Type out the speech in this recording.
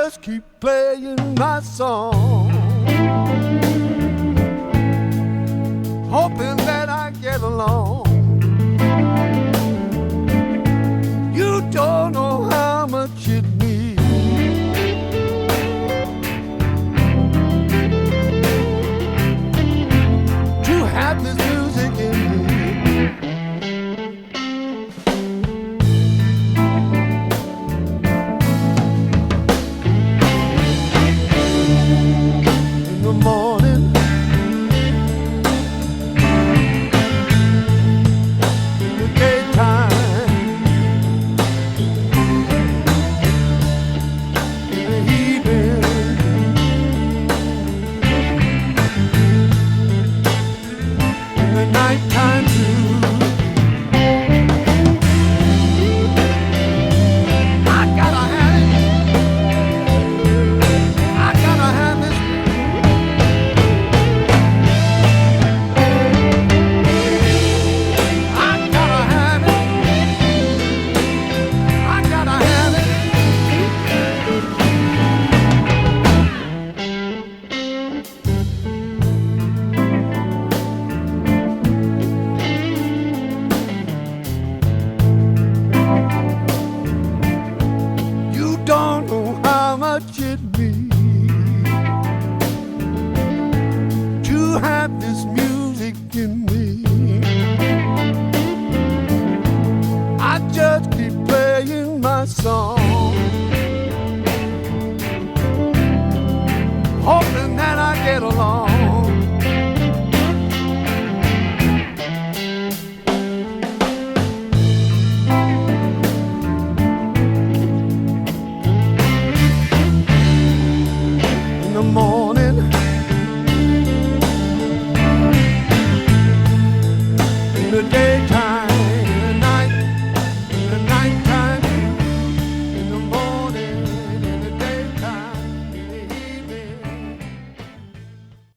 just keep playing my song, hoping that I get along. You don't know how much it means to have this music in me. In the morning, in the daytime, in the evening, in the nighttime too. I gotta have it. I gotta have this. I gotta have it. I gotta have it. You don't know how much it means to have this music in me. I just keep playing my song, hoping that I get along.